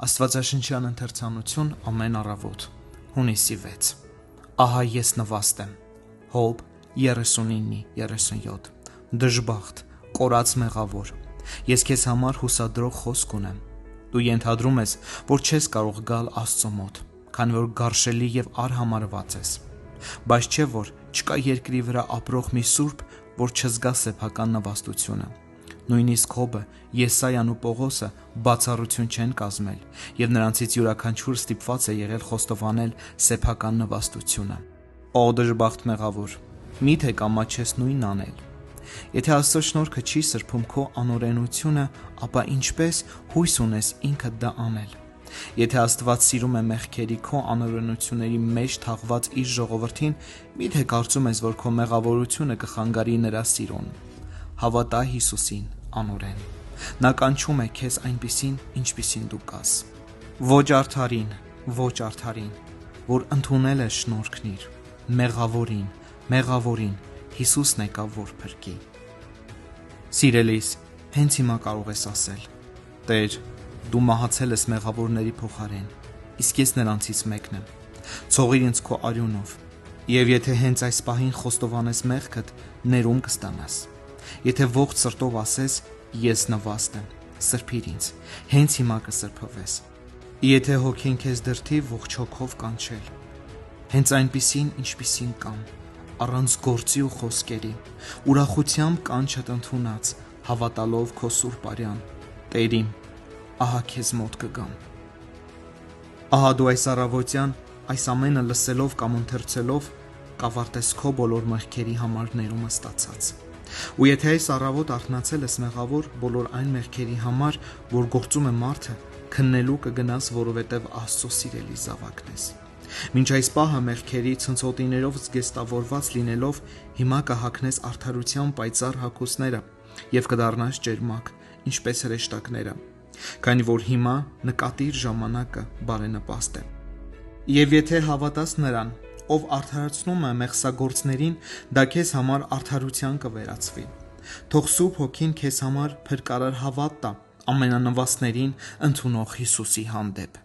Աստվածաշնչյան ընթերցանություն ամեն առավոտ հունիսի 6 Ահա ես նվաստ եմ Հոբ 39:37 Դժբախտ, կորած մեղավոր Ես քեզ համար հուսադրող խոսք ունեմ Դու ենթադրում ես, որ չես կարող գալ Աստծո մոտ, քանի որ գարշելի եւ արհամարված ես Բայց չէ որ չկա երկրի վրա ապրող մի սուրբ, որ չզգա սեփական նվաստությունը Նույնիսկ Հոբը, Եսայան ու Պողոսը բացառություն չեն կազմել եւ նրանցից յուրաքանչյուրը ստիպված է եղել խոստովանել սեփական նվաստությունը Ո դժբախտ մեղավոր Միթե կամաչես նույնն անել Եթե Աստծո շնորհքը չի սրբում քո անօրենությունը, ապա ինչպես հույս ունես ինքդ դա անել Եթե Աստված սիրում է մեղքերի քո անօրենությունների մեջ թաղված իր ժողովրդին, միթե կարծում ես, որ քո մեղավորությունը կխանգարի նրա սիրուն Հավատա Հիսուսին անօրեն Նա կանչում է քեզ այնպիսին, ինչպիսին դու կաս Ոչ արդարին, որ ընդունել է շնորհքն իր Մեղավորին Հիսուսն եկավ որ փրկի Սիրելիս, հենց հիմա կարող ես ասել Տեր, դու մահացել ես մեղավորների փոխարեն Իսկ ես նրանցից մեկն եմ Ցողիր ինձ քո արյունով Եվ եթե հենց այս պահին խոստովանես մեղքդ, ներում կստանաս Եթե ողջ սրտով ասես ես նվաստ եմ, սրբիր ինձ, հենց հիմա կսրբվես Եթե հոգին քեզ դրդի ողջ հոգով կանչել Հենց այնպիսին, ինչպիսին կամ, առանց գործի ու խոսքերի Ուրախությամբ կանչդ ընդունած, հավատալով քո սուրբ արյան Տեր իմ, ահա քեզ մոտ կգամ Ահա դու այս առավոտյան, այս ամենը լսելով կամ ընթերցելով Կավարտես քո բոլոր մեղքերի համար ներումը ստացած Ու եթե այս առավոտ արթնացել ես մեղավոր բոլոր այն մեղքերի համար, որ գործում է մարդը, քննելու կգնաս, որովհետև Աստծո սիրելի զավակն ես Մինչ այս պահը մեղքերի ցնցոտիներով զգեստավորված լինելով, հիմա կհագնես արդարության պայծառ հագուստները եւ կդառնաս ջերմակ, ինչպես հրեշտակները, քանի որ հիմա նկատիր ժամանակը բարենպաստ է Եվ եթե հավատաս նրան, ով արդարացնում է մեղսագործներին, դա քեզ համար արդարության կվերածվի Թող Սուրբ Հոգին քեզ համար փրկարար հավատ տա ամենանվաստներին ընդունող Հիսուսի հանդեպ